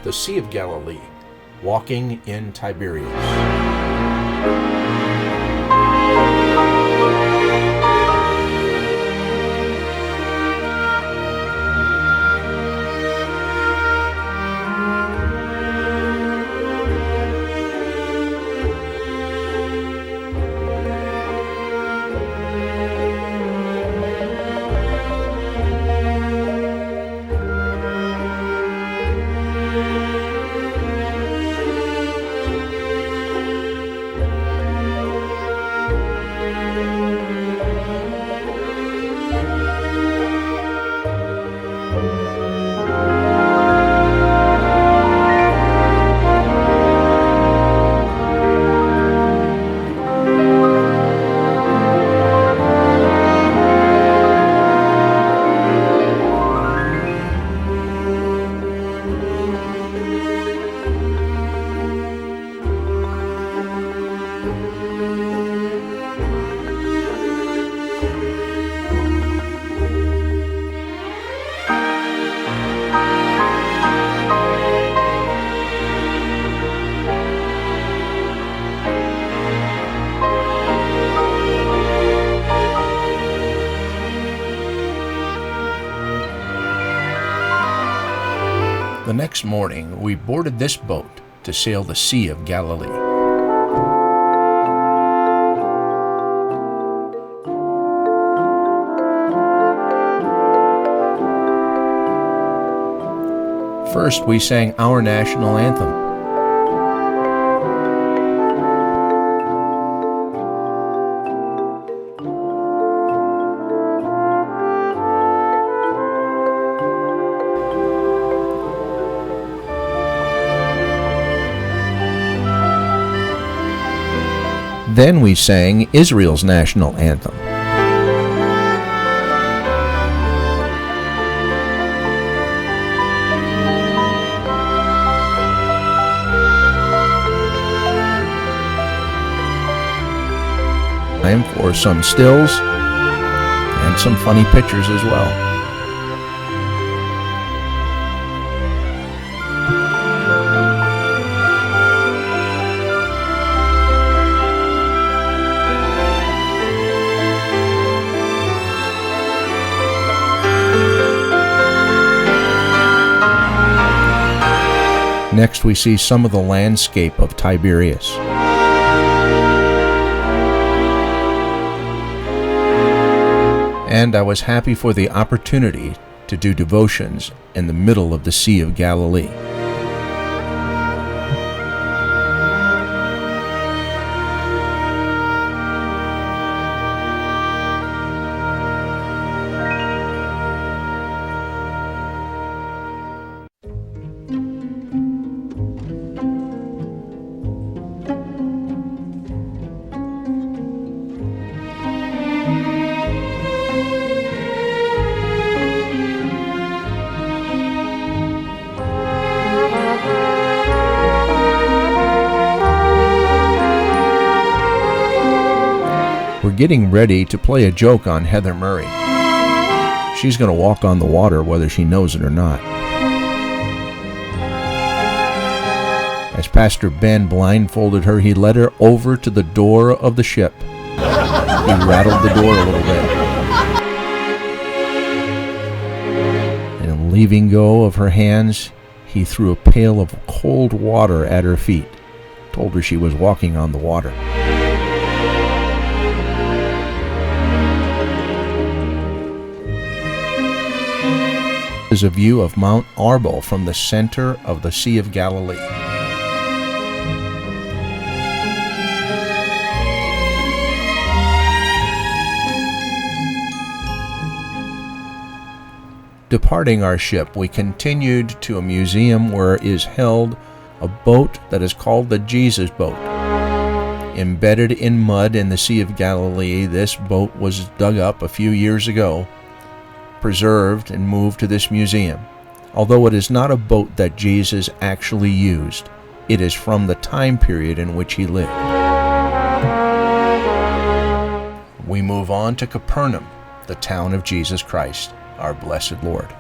the Sea of Galilee, walking in Tiberias. The next morning, we boarded this boat to sail the Sea of Galilee. First, we sang our national anthem. Then we sang Israel's national anthem. Time for some stills and some funny pictures as well. Next, we see some of the landscape of Tiberias. And I was happy for the opportunity to do devotions in the middle of the Sea of Galilee. We're getting ready to play a joke on Heather Murray. She's going to walk on the water whether she knows it or not. As Pastor Ben blindfolded her, he led her over to the door of the ship. He rattled the door a little bit. And in leaving go of her hands, he threw a pail of cold water at her feet, told her she was walking on the water. Is a view of Mount Arbel from the center of the Sea of Galilee. Departing our ship, we continued to a museum where is held a boat that is called the Jesus Boat. Embedded in mud in the Sea of Galilee, this boat was dug up a few years ago, preserved and moved to this museum. Although it is not a boat that Jesus actually used, it is from the time period in which he lived. We move on to Capernaum, the town of Jesus Christ, our blessed Lord.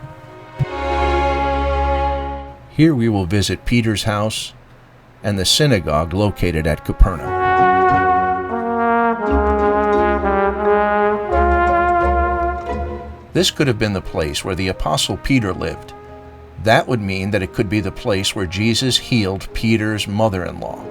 Here we will visit Peter's house and the synagogue located at Capernaum. This could have been the place where the Apostle Peter lived. That would mean that it could be the place where Jesus healed Peter's mother-in-law.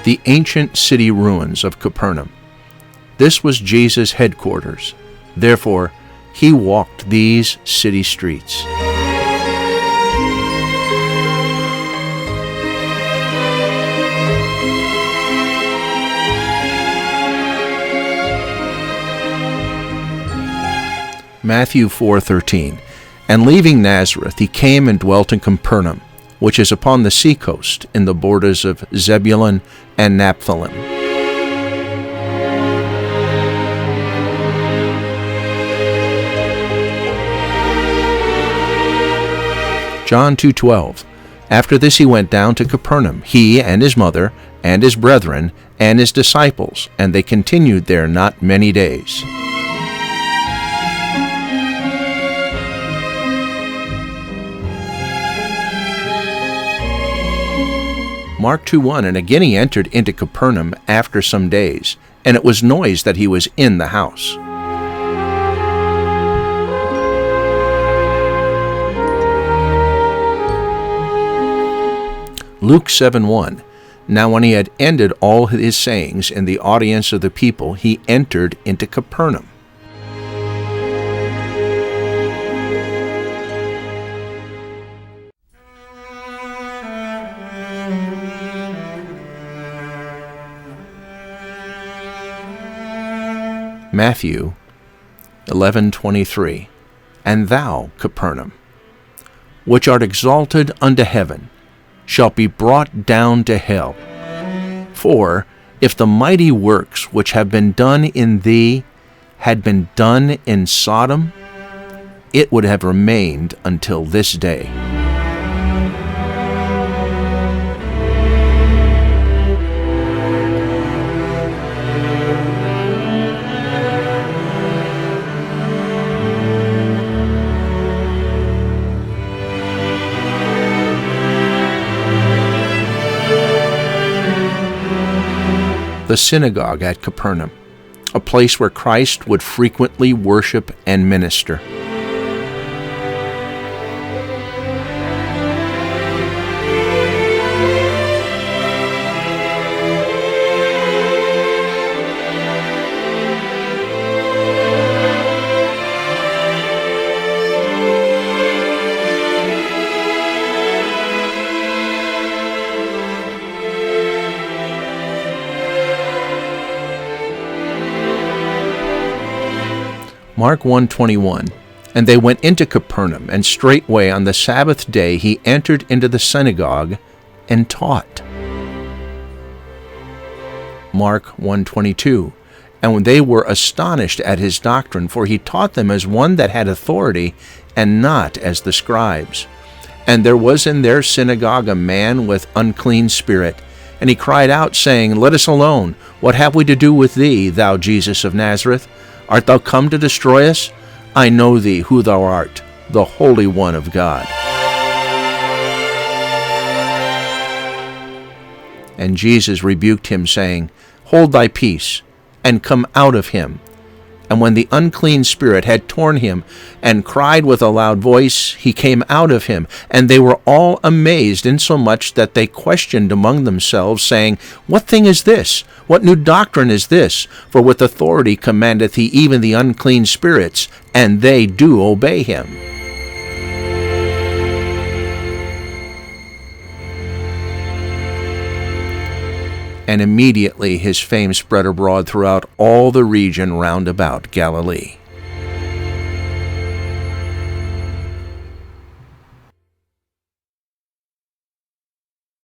The ancient city ruins of Capernaum. This was Jesus' headquarters. Therefore, he walked these city streets. Matthew 4:13. And leaving Nazareth, he came and dwelt in Capernaum, which is upon the seacoast, in the borders of Zebulun and Naphtali. John 2:12. After this he went down to Capernaum, he and his mother, and his brethren, and his disciples, and they continued there not many days. Mark 2:1, and again he entered into Capernaum after some days, and it was noised that he was in the house. Luke 7:1, now when he had ended all his sayings in the audience of the people, he entered into Capernaum. Matthew 11:23, and thou, Capernaum, which art exalted unto heaven, shalt be brought down to hell. For if the mighty works which have been done in thee had been done in Sodom, it would have remained until this day. The synagogue at Capernaum, a place where Christ would frequently worship and minister. Mark 1:21, and they went into Capernaum, and straightway on the Sabbath day he entered into the synagogue and taught. Mark 1:22, and when they were astonished at his doctrine, for he taught them as one that had authority, and not as the scribes. And there was in their synagogue a man with unclean spirit, and he cried out, saying, Let us alone. What have we to do with thee, thou Jesus of Nazareth? Art thou come to destroy us? I know thee who thou art, the Holy One of God. And Jesus rebuked him, saying, Hold thy peace, and come out of him. And when the unclean spirit had torn him, and cried with a loud voice, he came out of him. And they were all amazed, insomuch that they questioned among themselves, saying, What thing is this? What new doctrine is this? For with authority commandeth he even the unclean spirits, and they do obey him. And immediately his fame spread abroad throughout all the region round about Galilee.